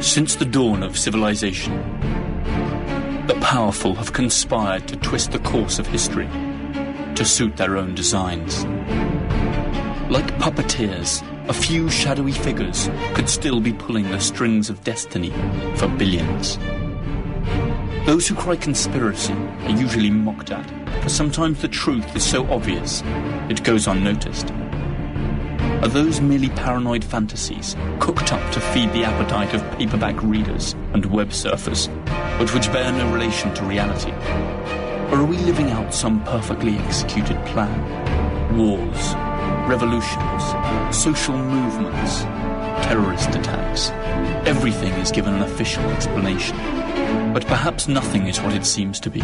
Since the dawn of civilization, the powerful have conspired to twist the course of history to suit their own designs. Like puppeteers, a few shadowy figures could still be pulling the strings of destiny for billions. Those who cry conspiracy are usually mocked at, for sometimes the truth is so obvious it goes unnoticed. Are those merely paranoid fantasies cooked up to feed the appetite of paperback readers and web surfers, but which bear no relation to reality? Or are we living out some perfectly executed plan? Wars, revolutions, social movements, terrorist attacks. Everything is given an official explanation. But perhaps nothing is what it seems to be.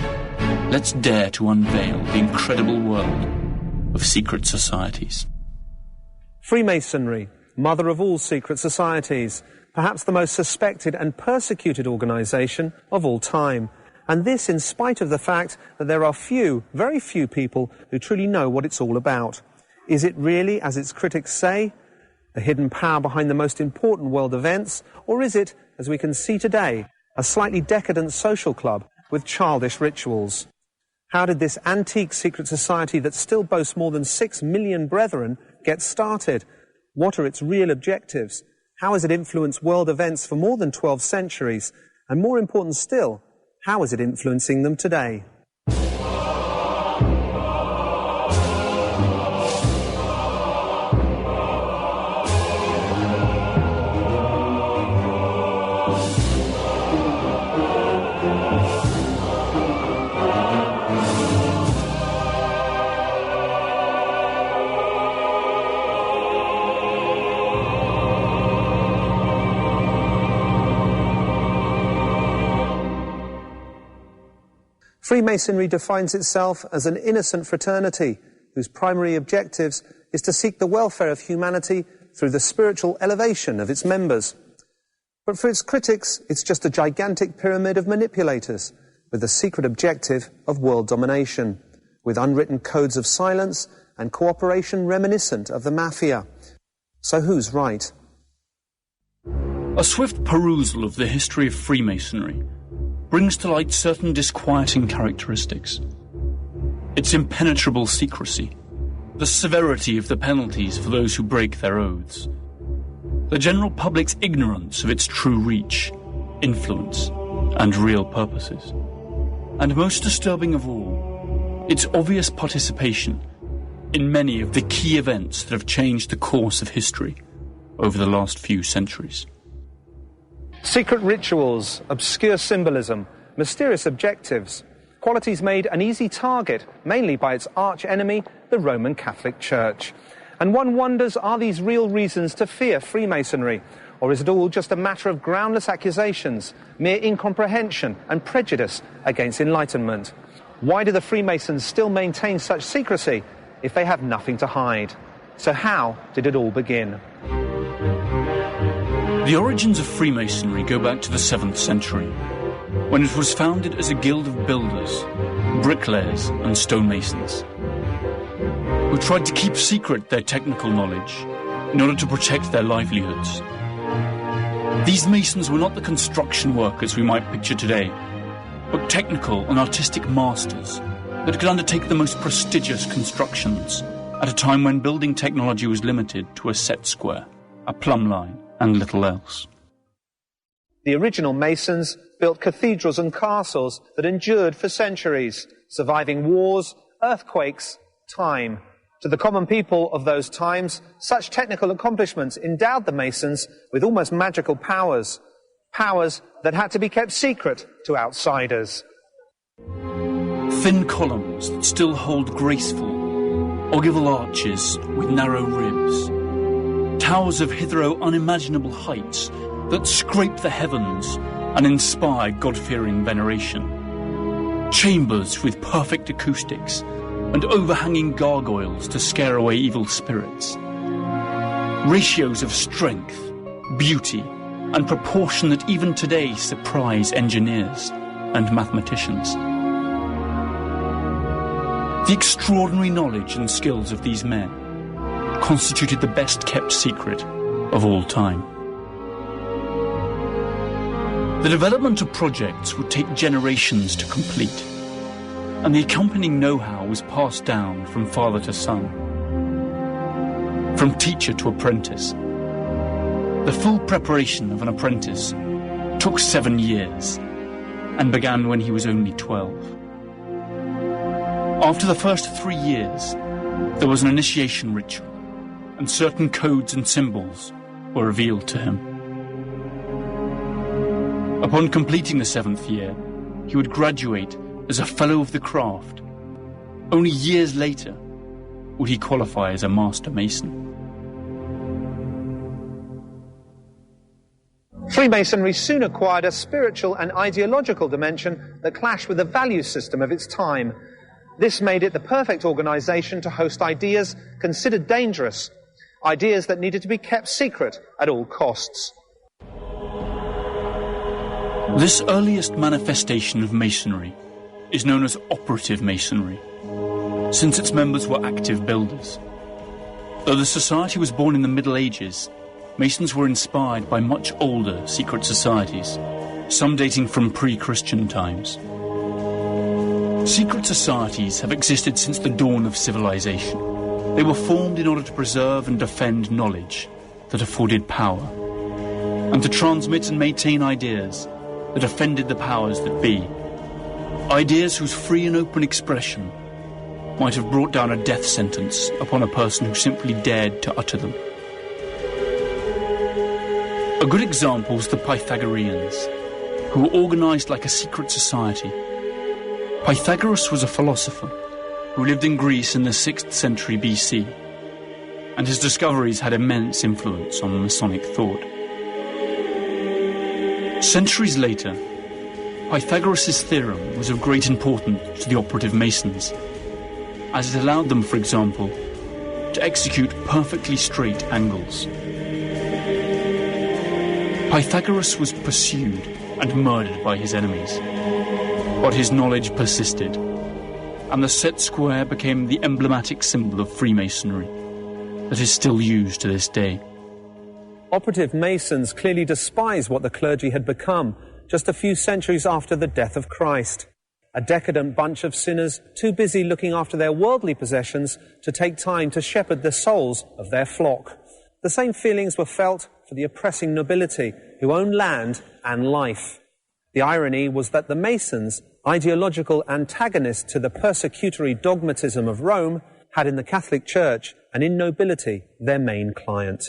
Let's dare to unveil the incredible world of secret societies. Freemasonry, mother of all secret societies, perhaps the most suspected and persecuted organization of all time. And this in spite of the fact that there are few, very few people who truly know what it's all about. Is it really, as its critics say, the hidden power behind the most important world events? Or is it, as we can see today, a slightly decadent social club with childish rituals? How did this antique secret society that still boasts more than 6 million brethren get started? What are its real objectives? How has it influenced world events for more than 12 centuries? And more important still, how is it influencing them today? Freemasonry defines itself as an innocent fraternity whose primary objectives is to seek the welfare of humanity through the spiritual elevation of its members. But for its critics, it's just a gigantic pyramid of manipulators with the secret objective of world domination, with unwritten codes of silence and cooperation reminiscent of the mafia. So who's right? A swift perusal of the history of Freemasonry brings to light certain disquieting characteristics. Its impenetrable secrecy, the severity of the penalties for those who break their oaths, the general public's ignorance of its true reach, influence, and real purposes, and most disturbing of all, its obvious participation in many of the key events that have changed the course of history over the last few centuries. Secret rituals, obscure symbolism, mysterious objectives, qualities made an easy target, mainly by its arch-enemy, the Roman Catholic Church. And one wonders, are these real reasons to fear Freemasonry? Or is it all just a matter of groundless accusations, mere incomprehension and prejudice against enlightenment? Why do the Freemasons still maintain such secrecy if they have nothing to hide? So how did it all begin? The origins of Freemasonry go back to the 7th century, when it was founded as a guild of builders, bricklayers and stonemasons, who tried to keep secret their technical knowledge in order to protect their livelihoods. These masons were not the construction workers we might picture today, but technical and artistic masters that could undertake the most prestigious constructions at a time when building technology was limited to a set square, a plumb line, and little else. The original Masons built cathedrals and castles that endured for centuries, surviving wars, earthquakes, time. To the common people of those times, such technical accomplishments endowed the Masons with almost magical powers, powers that had to be kept secret to outsiders. Thin columns that still hold graceful, ogival arches with narrow ribs, towers of hitherto unimaginable heights that scrape the heavens and inspire God-fearing veneration. Chambers with perfect acoustics and overhanging gargoyles to scare away evil spirits. Ratios of strength, beauty, and proportion that even today surprise engineers and mathematicians. The extraordinary knowledge and skills of these men constituted the best-kept secret of all time. The development of projects would take generations to complete, and the accompanying know-how was passed down from father to son, from teacher to apprentice. The full preparation of an apprentice took 7 years and began when he was only 12. After the first 3 years, there was an initiation ritual, and certain codes and symbols were revealed to him. Upon completing the 7th year, he would graduate as a Fellow of the Craft. Only years later would he qualify as a Master Mason. Freemasonry soon acquired a spiritual and ideological dimension that clashed with the value system of its time. This made it the perfect organization to host ideas considered dangerous, ideas that needed to be kept secret at all costs. This earliest manifestation of Masonry is known as operative Masonry, since its members were active builders. Though the society was born in the Middle Ages, Masons were inspired by much older secret societies, some dating from pre-Christian times. Secret societies have existed since the dawn of civilization. They were formed in order to preserve and defend knowledge that afforded power, and to transmit and maintain ideas that offended the powers that be, ideas whose free and open expression might have brought down a death sentence upon a person who simply dared to utter them. A good example was the Pythagoreans, who were organized like a secret society. Pythagoras was a philosopher who lived in Greece in the 6th century BC, and his discoveries had immense influence on Masonic thought. Centuries later, Pythagoras' theorem was of great importance to the operative Masons, as it allowed them, for example, to execute perfectly straight angles. Pythagoras was pursued and murdered by his enemies, but his knowledge persisted, and the set square became the emblematic symbol of Freemasonry that is still used to this day. Operative Masons clearly despise what the clergy had become just a few centuries after the death of Christ. A decadent bunch of sinners too busy looking after their worldly possessions to take time to shepherd the souls of their flock. The same feelings were felt for the oppressing nobility who owned land and life. The irony was that the Masons, ideological antagonists to the persecutory dogmatism of Rome, had in the Catholic Church and in nobility their main client.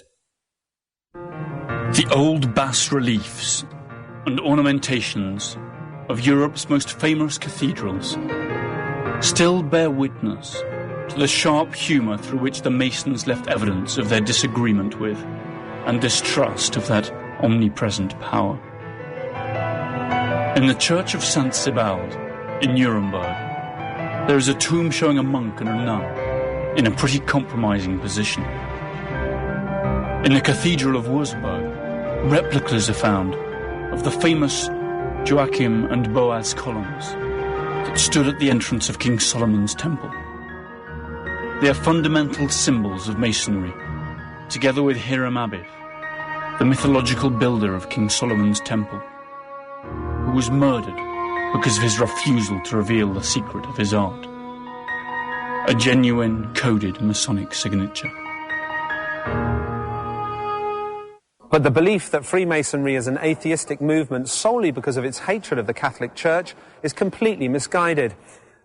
The old bas-reliefs and ornamentations of Europe's most famous cathedrals still bear witness to the sharp humour through which the Masons left evidence of their disagreement with and distrust of that omnipresent power. In the Church of St. Sebald in Nuremberg, there is a tomb showing a monk and a nun in a pretty compromising position. In the Cathedral of Wurzburg, replicas are found of the famous Joachim and Boaz columns that stood at the entrance of King Solomon's temple. They are fundamental symbols of Masonry, together with Hiram Abiff, the mythological builder of King Solomon's temple, who was murdered because of his refusal to reveal the secret of his art. A genuine coded Masonic signature. But the belief that Freemasonry is an atheistic movement solely because of its hatred of the Catholic Church is completely misguided.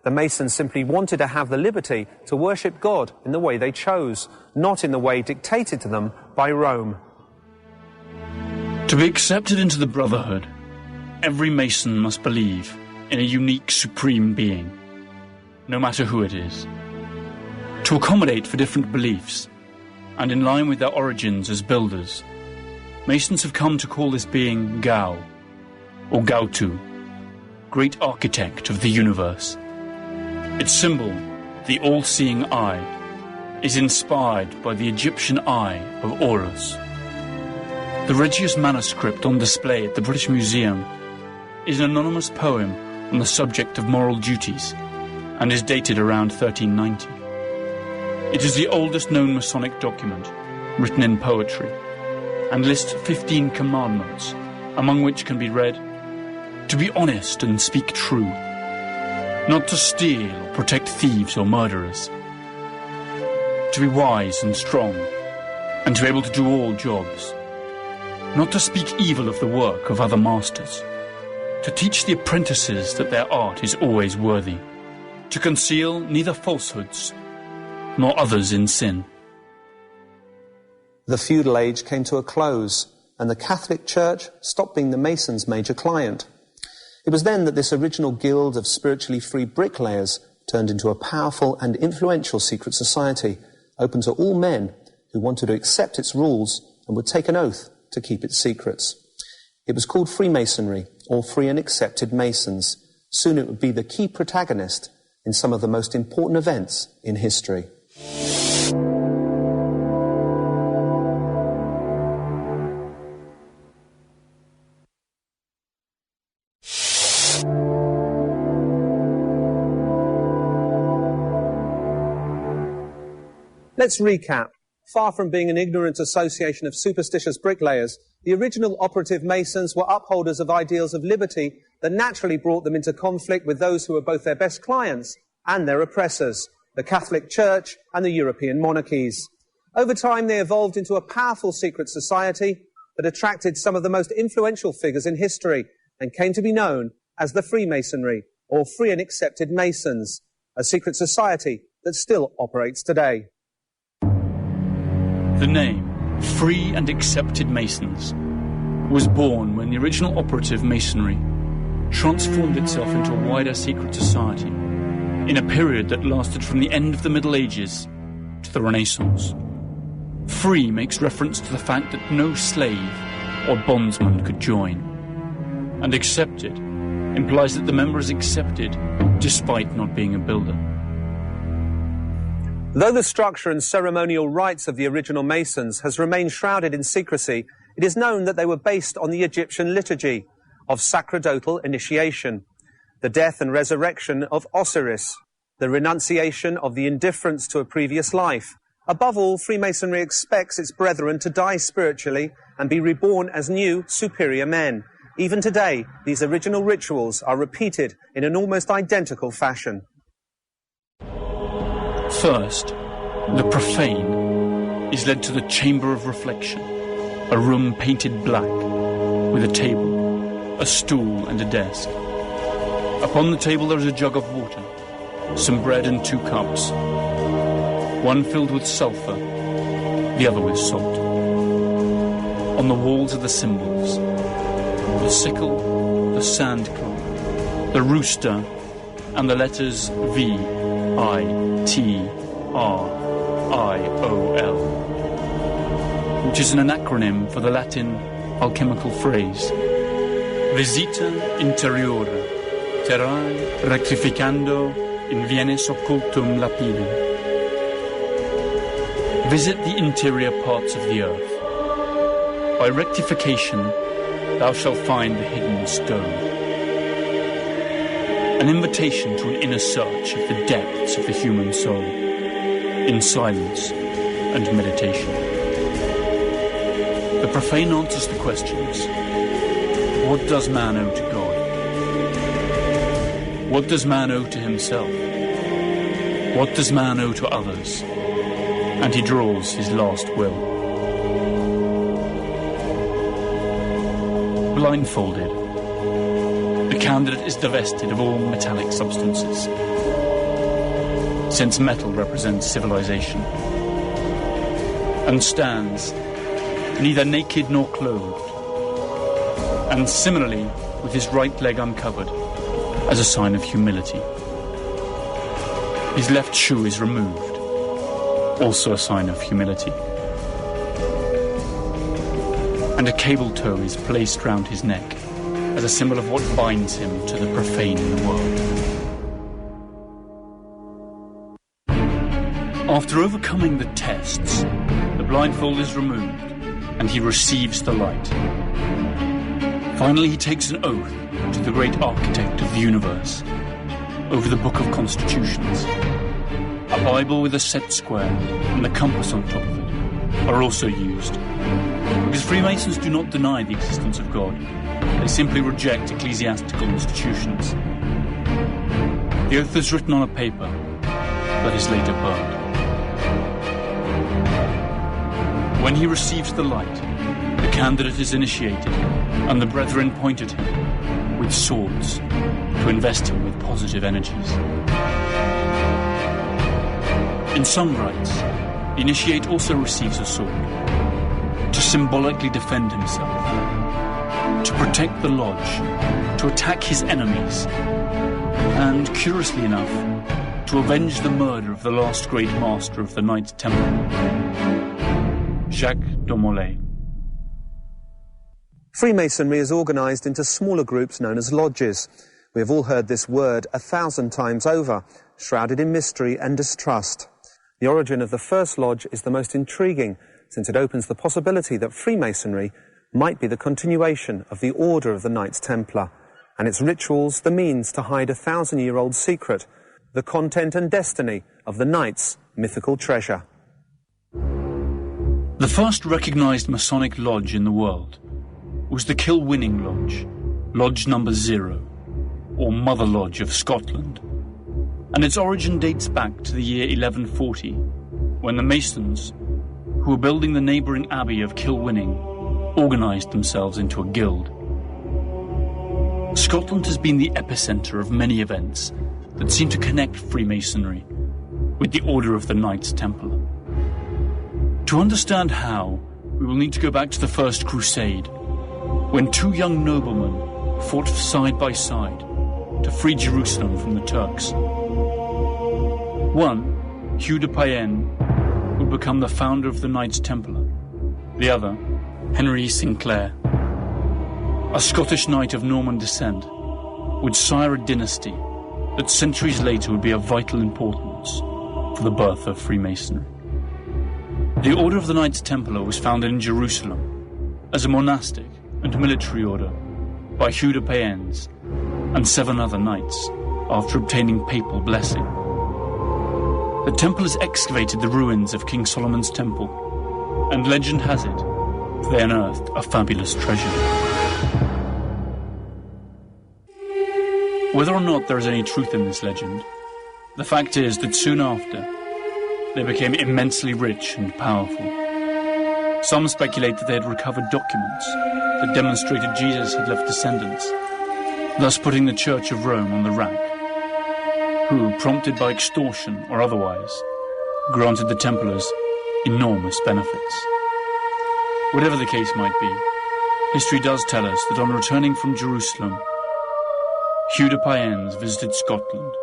The Masons simply wanted to have the liberty to worship God in the way they chose, not in the way dictated to them by Rome. To be accepted into the Brotherhood, every Mason must believe in a unique supreme being, no matter who it is. To accommodate for different beliefs, and in line with their origins as builders, Masons have come to call this being Gao, or Gautu, great architect of the universe. Its symbol, the all-seeing eye, is inspired by the Egyptian eye of Horus. The Regius manuscript on display at the British Museum is an anonymous poem on the subject of moral duties and is dated around 1390. It is the oldest known Masonic document written in poetry and lists 15 commandments, among which can be read, to be honest and speak true, not to steal or protect thieves or murderers, to be wise and strong, and to be able to do all jobs, not to speak evil of the work of other masters, to teach the apprentices that their art is always worthy, to conceal neither falsehoods nor others in sin. The feudal age came to a close, and the Catholic Church stopped being the Masons' major client. It was then that this original guild of spiritually free bricklayers turned into a powerful and influential secret society, open to all men who wanted to accept its rules and would take an oath to keep its secrets. It was called Freemasonry, or Free and Accepted Masons. Soon it would be the key protagonist in some of the most important events in history. Let's recap. Far from being an ignorant association of superstitious bricklayers, the original operative Masons were upholders of ideals of liberty that naturally brought them into conflict with those who were both their best clients and their oppressors, the Catholic Church and the European monarchies. Over time, they evolved into a powerful secret society that attracted some of the most influential figures in history and came to be known as the Freemasonry, or Free and Accepted Masons, a secret society that still operates today. The name, Free and Accepted Masons, was born when the original operative Masonry transformed itself into a wider secret society in a period that lasted from the end of the Middle Ages to the Renaissance. Free makes reference to the fact that no slave or bondsman could join, and accepted implies that the member is accepted despite not being a builder. Though the structure and ceremonial rites of the original Masons has remained shrouded in secrecy, it is known that they were based on the Egyptian liturgy of sacerdotal initiation, the death and resurrection of Osiris, the renunciation of the indifference to a previous life. Above all, Freemasonry expects its brethren to die spiritually and be reborn as new, superior men. Even today, these original rituals are repeated in an almost identical fashion. First, the profane is led to the chamber of reflection, a room painted black, with a table, a stool and a desk. Upon the table there is a jug of water, some bread and 2 cups, one filled with sulphur, the other with salt. On the walls are the symbols, the sickle, the sand clock, the rooster, and the letters VITRIOL, which is an acronym for the Latin alchemical phrase Visita interiore, terrae rectificando invienes occultum lapidem. Visit the interior parts of the earth. By rectification, thou shalt find the hidden stone. An invitation to an inner search of the depths of the human soul, in silence and meditation. The profane answers the questions: what does man owe to God? What does man owe to himself? What does man owe to others? And he draws his last will. Blindfolded, the candidate is divested of all metallic substances, since metal represents civilization, and stands neither naked nor clothed, and similarly with his right leg uncovered as a sign of humility. His left shoe is removed, also a sign of humility, and a cable tow is placed round his neck as a symbol of what binds him to the profane in the world. After overcoming the tests, the blindfold is removed and he receives the light. Finally, he takes an oath to the great architect of the universe over the Book of Constitutions. A Bible with a set square and the compass on top of it are also used, because Freemasons do not deny the existence of God. They simply reject ecclesiastical institutions. The oath is written on a paper that is later burned. When he receives the light, the candidate is initiated, and the brethren point at him with swords to invest him with positive energies. In some rites, the initiate also receives a sword to symbolically defend himself, to protect the lodge, to attack his enemies, and, curiously enough, to avenge the murder of the last great master of the Knights Templar, Jacques de Molay. Freemasonry is organised into smaller groups known as lodges. We have all heard this word 1,000 times over, shrouded in mystery and distrust. The origin of the first lodge is the most intriguing, since it opens the possibility that Freemasonry might be the continuation of the Order of the Knights Templar, and its rituals the means to hide a 1,000-year-old secret, the content and destiny of the Knights' mythical treasure. The first recognised Masonic lodge in the world was the Kilwinning Lodge, Lodge Number 0, or Mother Lodge of Scotland, and its origin dates back to the year 1140, when the Masons, who were building the neighbouring abbey of Kilwinning, organised themselves into a guild. Scotland has been the epicentre of many events that seem to connect Freemasonry with the Order of the Knights Templar. To understand how, we will need to go back to the First Crusade, when two young noblemen fought side by side to free Jerusalem from the Turks. One, Hugh de Payenne, would become the founder of the Knights Templar. The other, Henry Sinclair, a Scottish knight of Norman descent, would sire a dynasty that centuries later would be of vital importance for the birth of Freemasonry. The Order of the Knights Templar was founded in Jerusalem as a monastic and military order by Hugh de Payennes and 7 other knights after obtaining papal blessing. The Templars excavated the ruins of King Solomon's temple, and legend has it they unearthed a fabulous treasure. Whether or not there is any truth in this legend, the fact is that soon after, they became immensely rich and powerful. Some speculate that they had recovered documents that demonstrated Jesus had left descendants, thus putting the Church of Rome on the rack, who, prompted by extortion or otherwise, granted the Templars enormous benefits. Whatever the case might be, history does tell us that on returning from Jerusalem, Hugh de Payennes visited Scotland,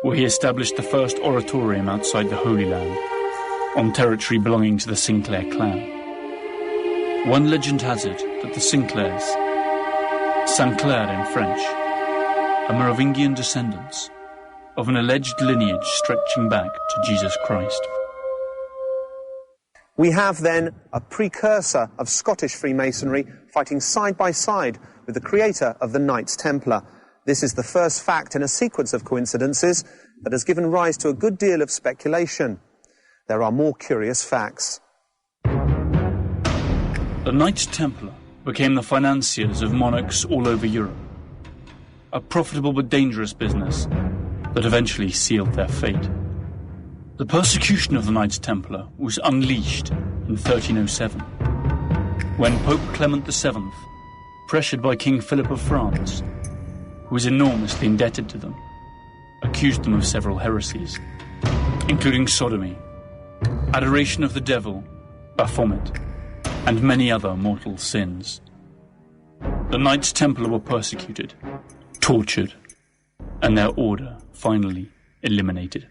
where he established the first oratorium outside the Holy Land, on territory belonging to the Sinclair clan. One legend has it that the Sinclairs, Saint-Clair in French, are Merovingian descendants of an alleged lineage stretching back to Jesus Christ. We have then a precursor of Scottish Freemasonry fighting side by side with the creator of the Knights Templar. This is the first fact in a sequence of coincidences that has given rise to a good deal of speculation. There are more curious facts. The Knights Templar became the financiers of monarchs all over Europe, a profitable but dangerous business that eventually sealed their fate. The persecution of the Knights Templar was unleashed in 1307, when Pope Clement VII, pressured by King Philip of France, who was enormously indebted to them, accused them of several heresies, including sodomy, adoration of the devil, Baphomet, and many other mortal sins. The Knights Templar were persecuted, tortured, and their order finally eliminated.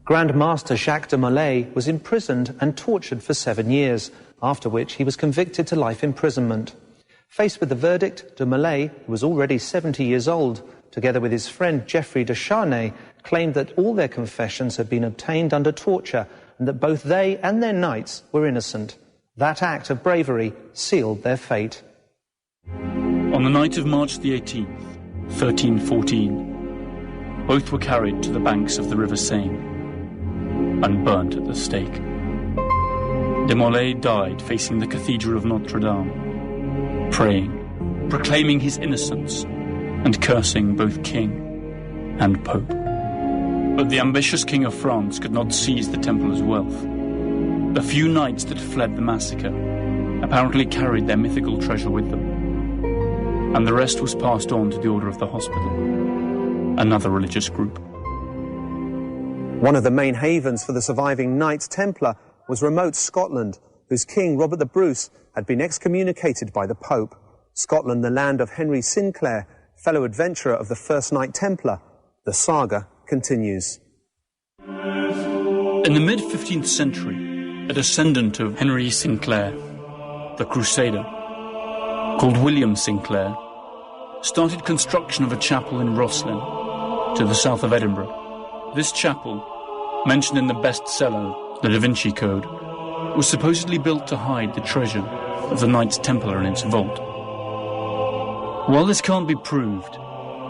Grand Master Jacques de Molay was imprisoned and tortured for 7 years, after which he was convicted to life imprisonment. Faced with the verdict, de Molay, who was already 70 years old, together with his friend Geoffrey de Charnay, claimed that all their confessions had been obtained under torture and that both they and their knights were innocent. That act of bravery sealed their fate. On the night of March the 18th, 1314, both were carried to the banks of the River Seine and burnt at the stake. de Molay died facing the Cathedral of Notre Dame, praying, proclaiming his innocence, and cursing both king and pope. But the ambitious King of France could not seize the Templars' wealth. The few knights that fled the massacre apparently carried their mythical treasure with them, and the rest was passed on to the Order of the Hospital, another religious group. One of the main havens for the surviving Knights Templar was remote Scotland, whose king, Robert the Bruce, had been excommunicated by the Pope. Scotland, the land of Henry Sinclair, fellow adventurer of the first Knight Templar. The saga continues. In the mid-15th century, a descendant of Henry Sinclair, the Crusader, called William Sinclair, started construction of a chapel in Rosslyn, to the south of Edinburgh. This chapel, mentioned in the bestseller, The Da Vinci Code, was supposedly built to hide the treasure of the Knights Templar in its vault. While this can't be proved,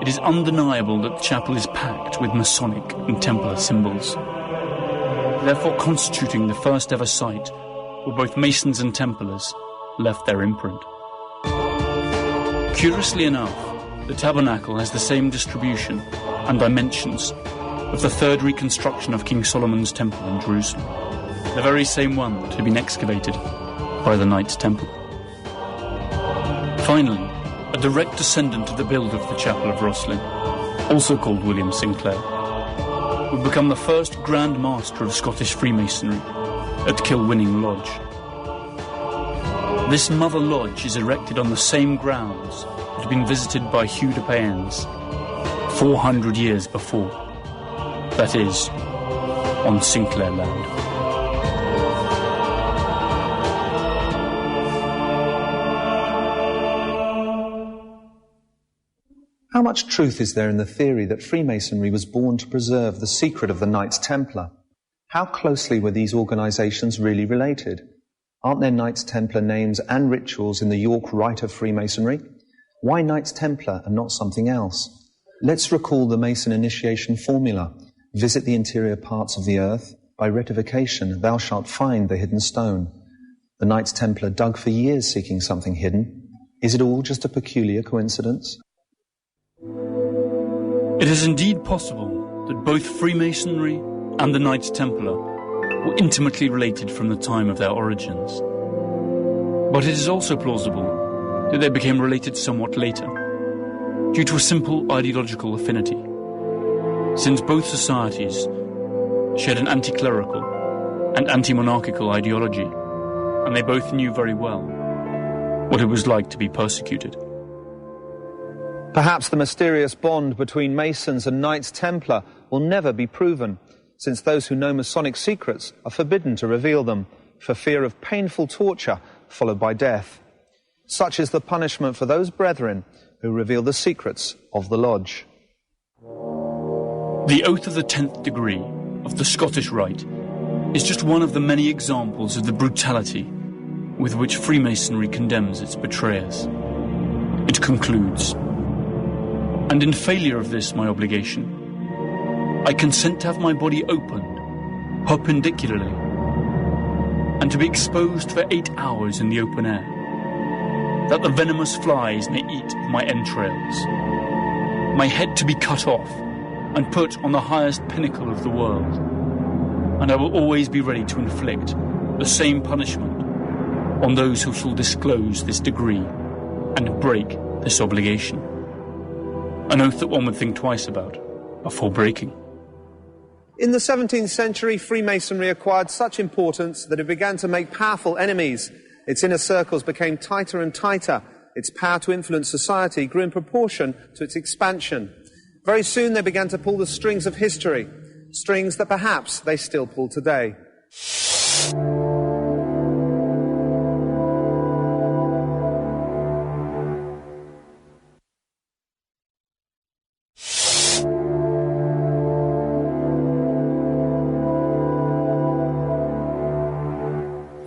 it is undeniable that the chapel is packed with Masonic and Templar symbols, therefore constituting the first ever site where both Masons and Templars left their imprint. Curiously enough, the tabernacle has the same distribution and dimensions of the third reconstruction of King Solomon's Temple in Jerusalem, the very same one that had been excavated by the Knights Templar. Finally, a direct descendant of the builder of the Chapel of Rosslyn, also called William Sinclair, would become the first Grand Master of Scottish Freemasonry at Kilwinning Lodge. This Mother Lodge is erected on the same grounds that had been visited by Hugh de Payens 400 years before. That is, on Sinclair land. How much truth is there in the theory that Freemasonry was born to preserve the secret of the Knights Templar? How closely were these organisations really related? Aren't there Knights Templar names and rituals in the York Rite of Freemasonry? Why Knights Templar and not something else? Let's recall the Mason initiation formula. Visit the interior parts of the earth. By rectification, thou shalt find the hidden stone. The Knights Templar dug for years seeking something hidden. Is it all just a peculiar coincidence? It is indeed possible that both Freemasonry and the Knights Templar were intimately related from the time of their origins. But it is also plausible that they became related somewhat later, due to a simple ideological affinity, since both societies shared an anti-clerical and anti-monarchical ideology, and they both knew very well what it was like to be persecuted. Perhaps the mysterious bond between Masons and Knights Templar will never be proven, since those who know Masonic secrets are forbidden to reveal them, for fear of painful torture followed by death. Such is the punishment for those brethren who reveal the secrets of the Lodge. The oath of the 10th degree of the Scottish Rite is just one of the many examples of the brutality with which Freemasonry condemns its betrayers. It concludes, "And in failure of this my obligation, I consent to have my body opened, perpendicularly, and to be exposed for 8 hours in the open air, that the venomous flies may eat my entrails, my head to be cut off, and put on the highest pinnacle of the world, and I will always be ready to inflict the same punishment on those who shall disclose this degree and break this obligation." An oath that one would think twice about before breaking. In the 17th century, Freemasonry acquired such importance that it began to make powerful enemies. Its inner circles became tighter and tighter. Its power to influence society grew in proportion to its expansion. Very soon they began to pull the strings of history, strings that perhaps they still pull today.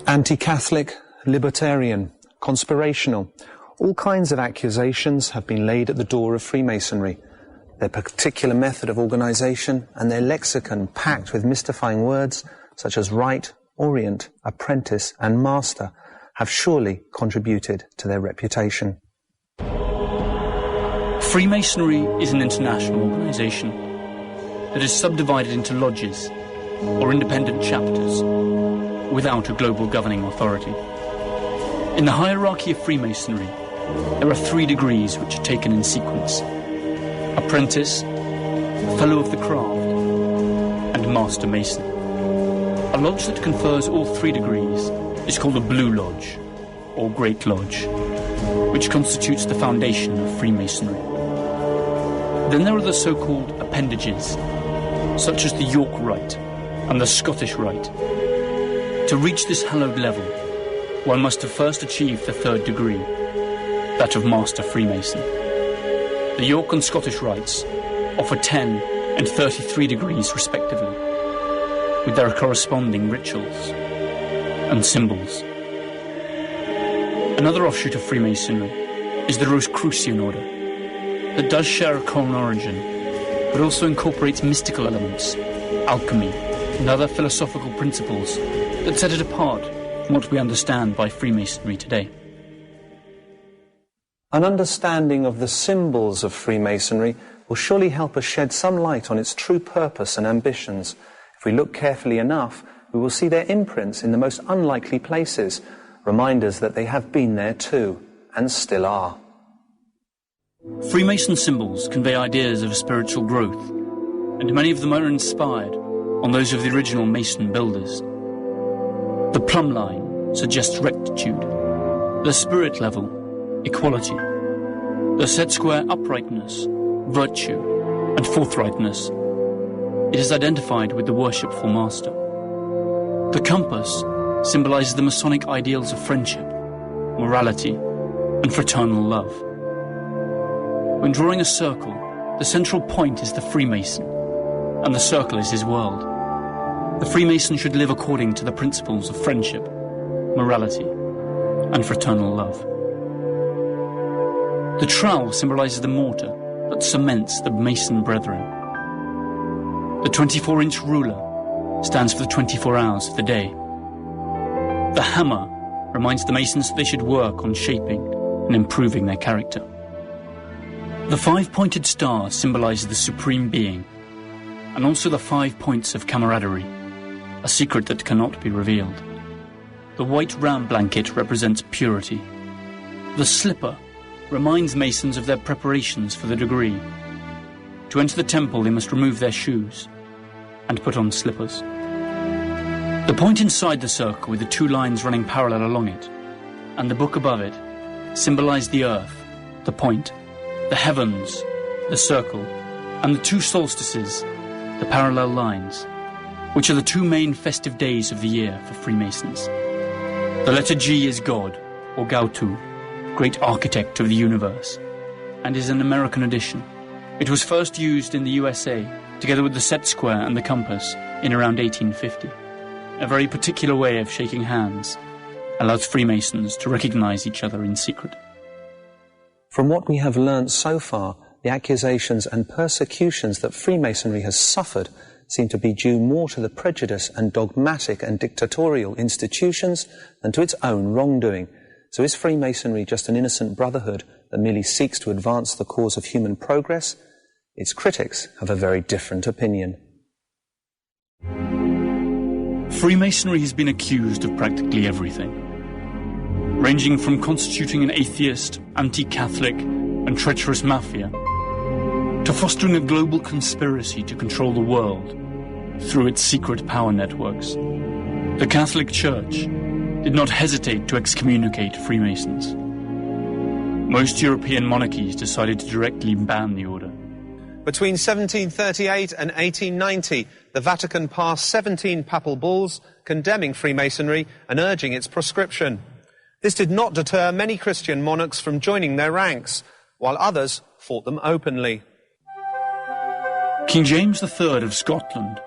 Anti-Catholic, libertarian, conspirational, all kinds of accusations have been laid at the door of Freemasonry. Their particular method of organisation and their lexicon packed with mystifying words such as right, orient, apprentice and master have surely contributed to their reputation. Freemasonry is an international organisation that is subdivided into lodges or independent chapters without a global governing authority. In the hierarchy of Freemasonry, there are 3 degrees which are taken in sequence: apprentice, fellow of the craft, and master mason. A lodge that confers all 3 degrees is called a Blue Lodge, or Great Lodge, which constitutes the foundation of Freemasonry. Then there are the so-called appendages, such as the York Rite and the Scottish Rite. To reach this hallowed level, one must have first achieved the 3rd degree, that of Master Freemason. The York and Scottish Rites offer 10 and 33 degrees respectively, with their corresponding rituals and symbols. Another offshoot of Freemasonry is the Rosicrucian order, that does share a common origin, but also incorporates mystical elements, alchemy, and other philosophical principles that set it apart from what we understand by Freemasonry today. An understanding of the symbols of Freemasonry will surely help us shed some light on its true purpose and ambitions. If we look carefully enough, we will see their imprints in the most unlikely places, reminders that they have been there too, and still are. Freemason symbols convey ideas of spiritual growth, and many of them are inspired on those of the original Mason builders. The plumb line suggests rectitude, the spirit level, equality, the set square uprightness, virtue, and forthrightness. It is identified with the worshipful master. The compass symbolizes the Masonic ideals of friendship, morality, and fraternal love. When drawing a circle, the central point is the Freemason, and the circle is his world. The Freemason should live according to the principles of friendship, morality, and fraternal love. The trowel symbolizes the mortar that cements the Mason brethren. The 24-inch ruler stands for the 24 hours of the day. The hammer reminds the Masons that they should work on shaping and improving their character. The 5-pointed star symbolizes the Supreme Being, and also the 5 points of camaraderie, a secret that cannot be revealed. The white ram blanket represents purity. The slipper reminds Masons of their preparations for the degree. To enter the temple, they must remove their shoes and put on slippers. The point inside the circle with the 2 lines running parallel along it, and the book above it, symbolize the earth, the point, the heavens, the circle, and the 2 solstices, the parallel lines, which are the 2 main festive days of the year for Freemasons. The letter G is God, or Gautu, great architect of the universe, and is an American addition. It was first used in the USA, together with the set square and the compass, in around 1850. A very particular way of shaking hands allows Freemasons to recognize each other in secret. From what we have learnt so far, the accusations and persecutions that Freemasonry has suffered seem to be due more to the prejudice and dogmatic and dictatorial institutions than to its own wrongdoing. So is Freemasonry just an innocent brotherhood that merely seeks to advance the cause of human progress? Its critics have a very different opinion. Freemasonry has been accused of practically everything, ranging from constituting an atheist, anti-Catholic, and treacherous mafia, to fostering a global conspiracy to control the world through its secret power networks. The Catholic Church did not hesitate to excommunicate Freemasons. Most European monarchies decided to directly ban the order. Between 1738 and 1890, the Vatican passed 17 papal bulls condemning Freemasonry and urging its proscription. This did not deter many Christian monarchs from joining their ranks, while others fought them openly. King James III of Scotland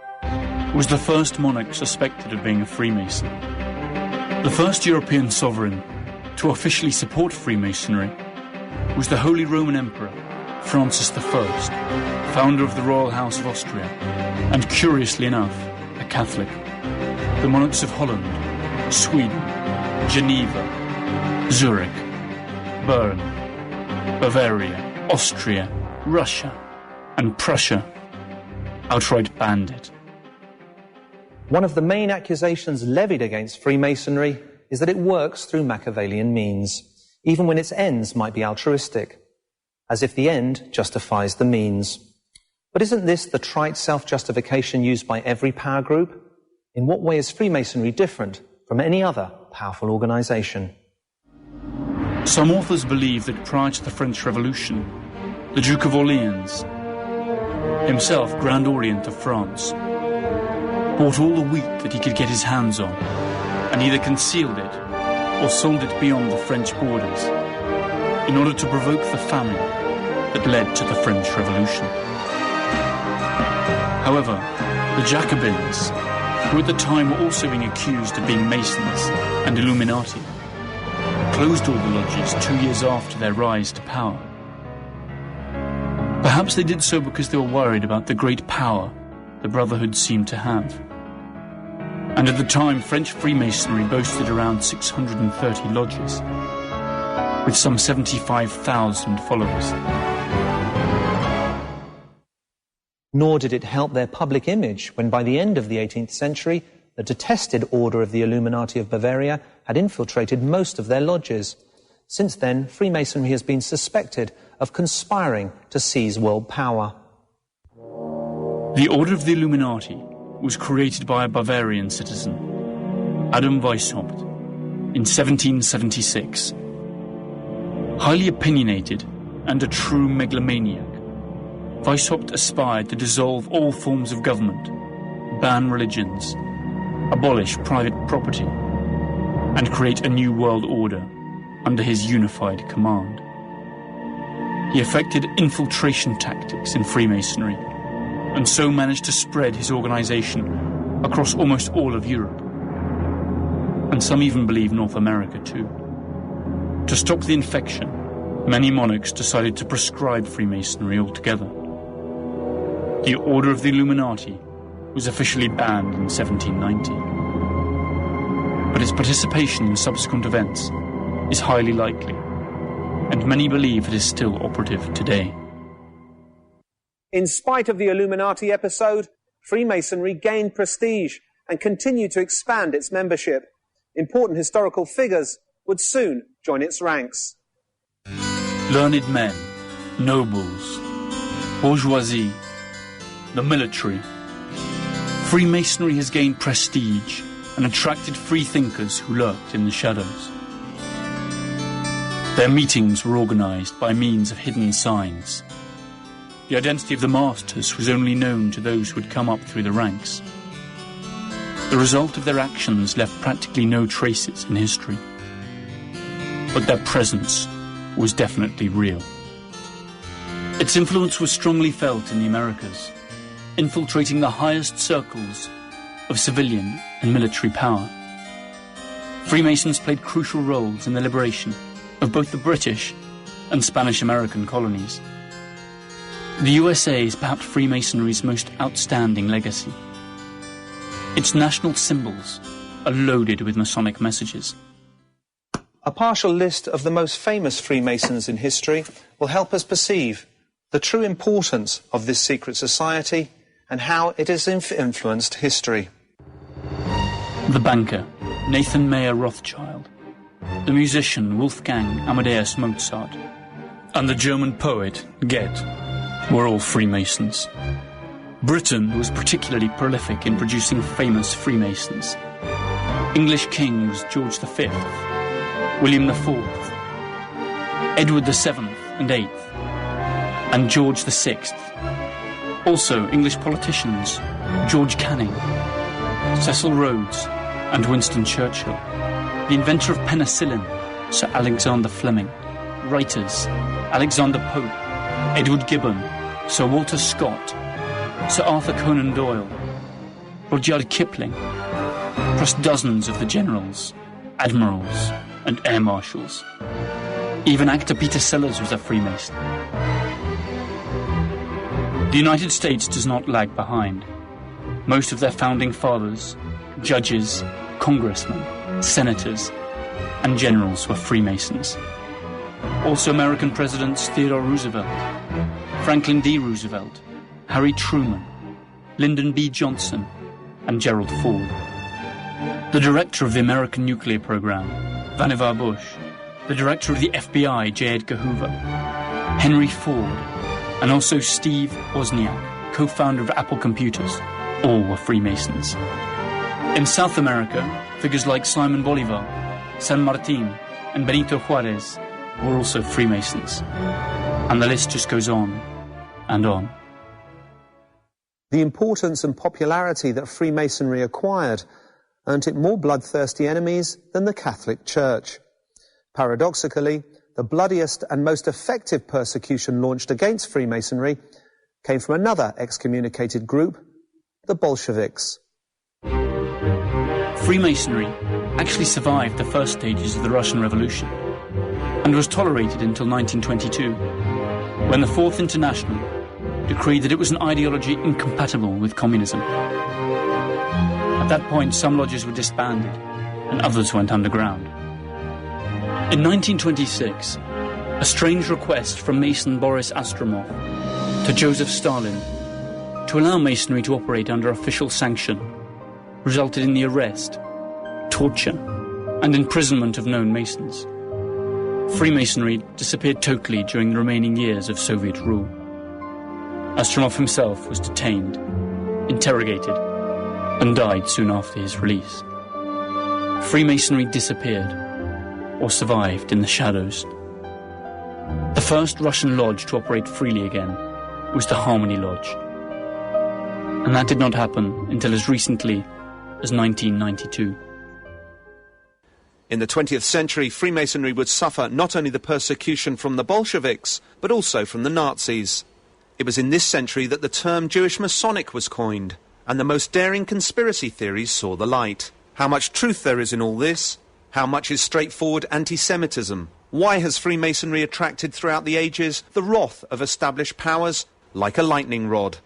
was the first monarch suspected of being a Freemason. The first European sovereign to officially support Freemasonry was the Holy Roman Emperor Francis I, founder of the Royal House of Austria, and curiously enough, a Catholic. the monarchs of Holland, Sweden, Geneva, Zurich, Bern, Bavaria, Austria, Russia, and Prussia outright banned it. One of the main accusations levied against Freemasonry is that it works through Machiavellian means, even when its ends might be altruistic, as if the end justifies the means. But isn't this the trite self-justification used by every power group? In what way is Freemasonry different from any other powerful organization? Some authors believe that prior to the French Revolution, the Duke of Orleans, himself Grand Orient of France, bought all the wheat that he could get his hands on, and either concealed it or sold it beyond the French borders, in order to provoke the famine that led to the French Revolution. However, the Jacobins, who at the time were also being accused of being Masons and Illuminati, closed all the lodges 2 years after their rise to power. Perhaps they did so because they were worried about the great power the Brotherhood seemed to have. And at the time, French Freemasonry boasted around 630 lodges, with some 75,000 followers. Nor did it help their public image when by the end of the 18th century, the detested Order of the Illuminati of Bavaria had infiltrated most of their lodges. Since then, Freemasonry has been suspected of conspiring to seize world power. The Order of the Illuminati was created by a Bavarian citizen, Adam Weishaupt, in 1776. Highly opinionated and a true megalomaniac, Weishaupt aspired to dissolve all forms of government, ban religions, abolish private property, and create a new world order under his unified command. He effected infiltration tactics in Freemasonry, and so managed to spread his organization across almost all of Europe, and some even believe North America too. To stop the infection, many monarchs decided to proscribe Freemasonry altogether. The Order of the Illuminati was officially banned in 1790, but its participation in subsequent events is highly likely, and many believe it is still operative today. In spite of the Illuminati episode, Freemasonry gained prestige and continued to expand its membership. Important historical figures would soon join its ranks. Learned men, nobles, bourgeoisie, the military. Freemasonry has gained prestige and attracted free thinkers who lurked in the shadows. Their meetings were organized by means of hidden signs. The identity of the masters was only known to those who had come up through the ranks. The result of their actions left practically no traces in history. But their presence was definitely real. Its influence was strongly felt in the Americas, infiltrating the highest circles of civilian and military power. Freemasons played crucial roles in the liberation of both the British and Spanish-American colonies. The USA is perhaps Freemasonry's most outstanding legacy. Its national symbols are loaded with Masonic messages. A partial list of the most famous Freemasons in history will help us perceive the true importance of this secret society and how it has influenced history. The banker, Nathan Mayer Rothschild, the musician Wolfgang Amadeus Mozart, and the German poet Goethe were all Freemasons. Britain was particularly prolific in producing famous Freemasons. English kings George V, William IV, Edward VII and VIII, and George VI. Also English politicians George Canning, Cecil Rhodes and Winston Churchill, the inventor of penicillin, Sir Alexander Fleming, writers Alexander Pope, Edward Gibbon, Sir Walter Scott, Sir Arthur Conan Doyle, Rudyard Kipling, plus dozens of the generals, admirals and air marshals. Even actor Peter Sellers was a Freemason. The United States does not lag behind. Most of their founding fathers judges, congressmen, senators, and generals were Freemasons. Also American presidents Theodore Roosevelt, Franklin D. Roosevelt, Harry Truman, Lyndon B. Johnson, and Gerald Ford. The director of the American nuclear program, Vannevar Bush, the director of the FBI, J. Edgar Hoover, Henry Ford, and also Steve Wozniak, co-founder of Apple Computers, all were Freemasons. In South America, figures like Simon Bolivar, San Martin, and Benito Juarez were also Freemasons. And the list just goes on and on. The importance and popularity that Freemasonry acquired earned it more bloodthirsty enemies than the Catholic Church. Paradoxically, the bloodiest and most effective persecution launched against Freemasonry came from another excommunicated group, the Bolsheviks. Freemasonry actually survived the first stages of the Russian Revolution and was tolerated until 1922, when the Fourth International decreed that it was an ideology incompatible with communism. At that point, some lodges were disbanded and others went underground. In 1926, a strange request from Mason Boris Astromov to Joseph Stalin to allow Masonry to operate under official sanction resulted in the arrest, torture, and imprisonment of known Masons. Freemasonry disappeared totally during the remaining years of Soviet rule. Astromov himself was detained, interrogated, and died soon after his release. Freemasonry disappeared, or survived in the shadows. The first Russian lodge to operate freely again was the Harmony Lodge. And that did not happen until as recently as 1992. In the 20th century, Freemasonry would suffer not only the persecution from the Bolsheviks, but also from the Nazis. It was in this century that the term Jewish Masonic was coined, and the most daring conspiracy theories saw the light. How much truth there is in all this? How much is straightforward anti-Semitism? Why has Freemasonry attracted throughout the ages the wrath of established powers like a lightning rod?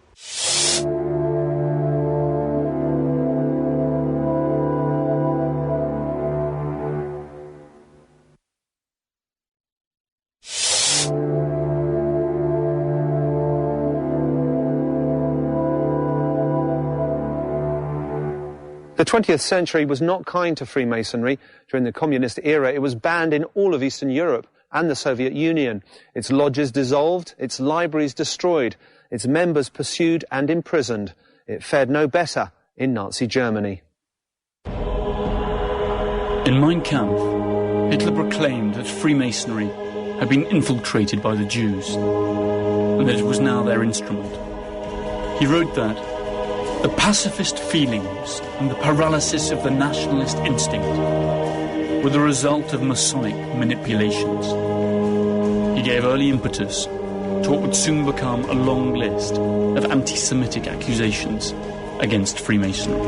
The 20th century was not kind to Freemasonry. During the communist era, it was banned in all of Eastern Europe and the Soviet Union. Its lodges dissolved, its libraries destroyed, its members pursued and imprisoned. It fared no better in Nazi Germany. In Mein Kampf, Hitler proclaimed that Freemasonry had been infiltrated by the Jews, and that it was now their instrument. He wrote that the pacifist feelings and the paralysis of the nationalist instinct were the result of Masonic manipulations. He gave early impetus to what would soon become a long list of anti-Semitic accusations against Freemasonry.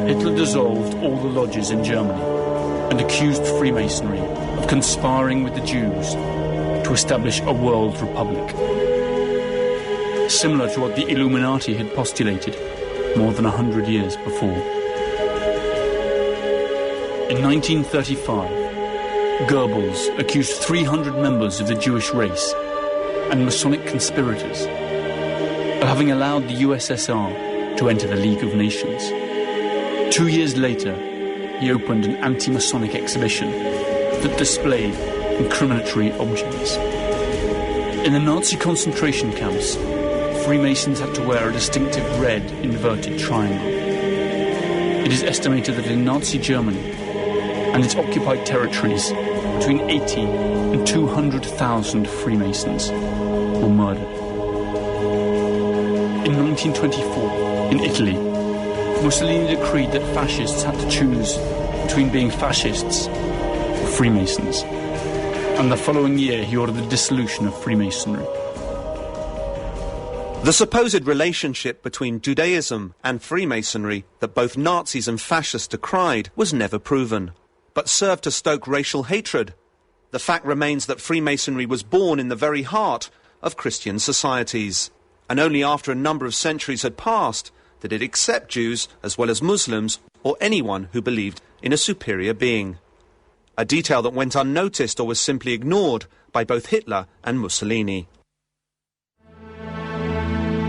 Hitler dissolved all the lodges in Germany and accused Freemasonry of conspiring with the Jews to establish a world republic, similar to what the Illuminati had postulated more than 100 years before. In 1935, Goebbels accused 300 members of the Jewish race and Masonic conspirators of having allowed the USSR to enter the League of Nations. 2 years later, he opened an anti-Masonic exhibition that displayed incriminatory objects. In the Nazi concentration camps, Freemasons had to wear a distinctive red inverted triangle. It is estimated that in Nazi Germany and its occupied territories, between 80 and 200,000 Freemasons were murdered. In 1924, in Italy, Mussolini decreed that fascists had to choose between being fascists or Freemasons, and the following year he ordered the dissolution of Freemasonry. The supposed relationship between Judaism and Freemasonry that both Nazis and fascists decried was never proven, but served to stoke racial hatred. The fact remains that Freemasonry was born in the very heart of Christian societies, and only after a number of centuries had passed that it accepted Jews as well as Muslims or anyone who believed in a superior being. A detail that went unnoticed or was simply ignored by both Hitler and Mussolini.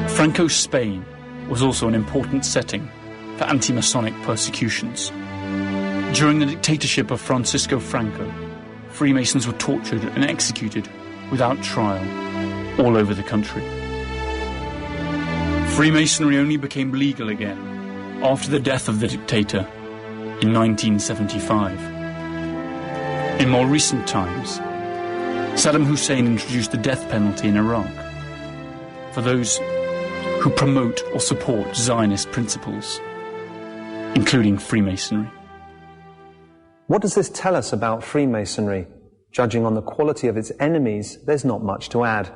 Franco's Spain was also an important setting for anti-Masonic persecutions. During the dictatorship of Francisco Franco, Freemasons were tortured and executed without trial all over the country. Freemasonry only became legal again after the death of the dictator in 1975. In more recent times, Saddam Hussein introduced the death penalty in Iraq for those who promote or support Zionist principles, including Freemasonry. What does this tell us about Freemasonry? Judging on the quality of its enemies, there's not much to add.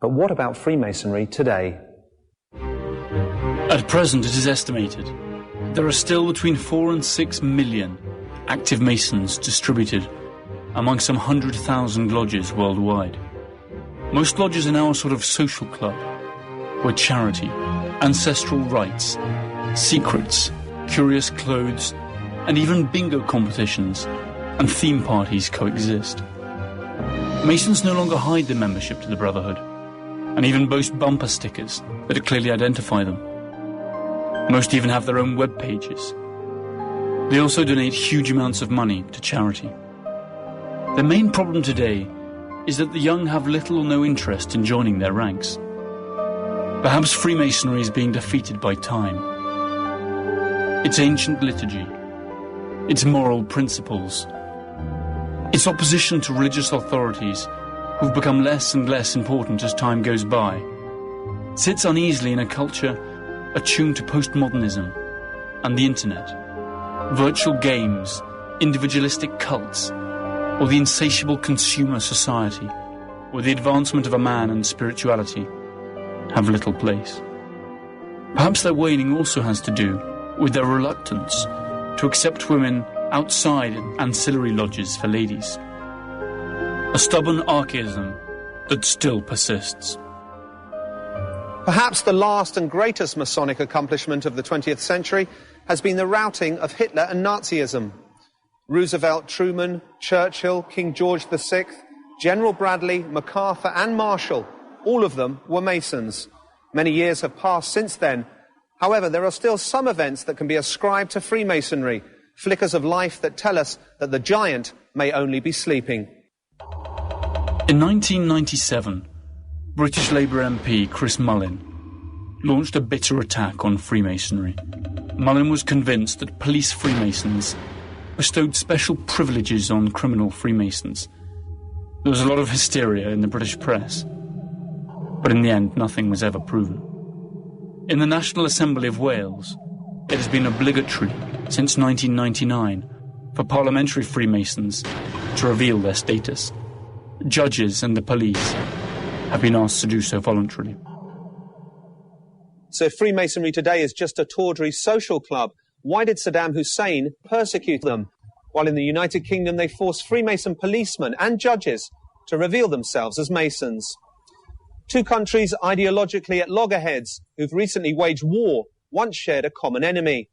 But what about Freemasonry today? At present, it is estimated there are still between 4 and 6 million active Masons distributed among some 100,000 lodges worldwide. Most lodges are now a sort of social club, where charity, ancestral rites, secrets, curious clothes, and even bingo competitions and theme parties coexist. Masons no longer hide their membership to the Brotherhood, and even boast bumper stickers that clearly identify them. Most even have their own web pages. They also donate huge amounts of money to charity. The main problem today is that the young have little or no interest in joining their ranks. Perhaps Freemasonry is being defeated by time. Its ancient liturgy, its moral principles, its opposition to religious authorities who've become less and less important as time goes by, sits uneasily in a culture attuned to postmodernism and the internet, virtual games, individualistic cults, or the insatiable consumer society where the advancement of a man and spirituality have little place. Perhaps their waning also has to do with their reluctance to accept women outside ancillary lodges for ladies. A stubborn archaism that still persists. Perhaps the last and greatest Masonic accomplishment of the 20th century has been the routing of Hitler and Nazism. Roosevelt, Truman, Churchill, King George VI, General Bradley, MacArthur and Marshall, all of them were Masons. Many years have passed since then. However, there are still some events that can be ascribed to Freemasonry, flickers of life that tell us that the giant may only be sleeping. In 1997, British Labour MP Chris Mullin launched a bitter attack on Freemasonry. Mullin was convinced that police Freemasons bestowed special privileges on criminal Freemasons. There was a lot of hysteria in the British press, but in the end nothing was ever proven. In the National Assembly of Wales, it has been obligatory since 1999 for parliamentary Freemasons to reveal their status. Judges and the police have been asked to do so voluntarily. So if Freemasonry today is just a tawdry social club, why did Saddam Hussein persecute them, while in the United Kingdom they forced Freemason policemen and judges to reveal themselves as Masons? Two countries ideologically at loggerheads who've recently waged war once shared a common enemy.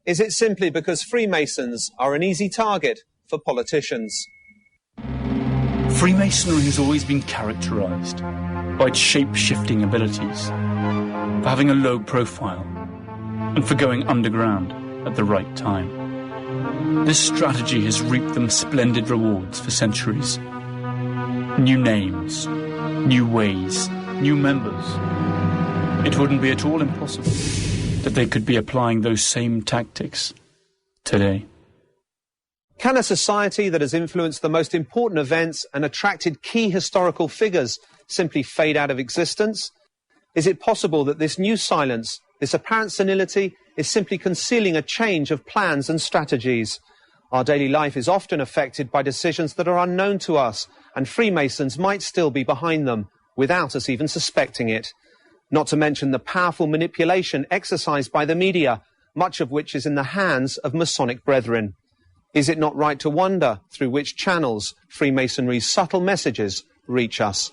Is it simply because Freemasons are an easy target for politicians? Freemasonry has always been characterized by its shape-shifting abilities, for having a low profile, and for going underground at the right time. This strategy has reaped them splendid rewards for centuries. New names, new ways, new members. It wouldn't be at all impossible that they could be applying those same tactics today. Can a society that has influenced the most important events and attracted key historical figures simply fade out of existence? Is it possible that this new silence, this apparent senility, is simply concealing a change of plans and strategies? Our daily life is often affected by decisions that are unknown to us, and Freemasons might still be behind them, without us even suspecting it. Not to mention the powerful manipulation exercised by the media, much of which is in the hands of Masonic brethren. Is it not right to wonder through which channels Freemasonry's subtle messages reach us?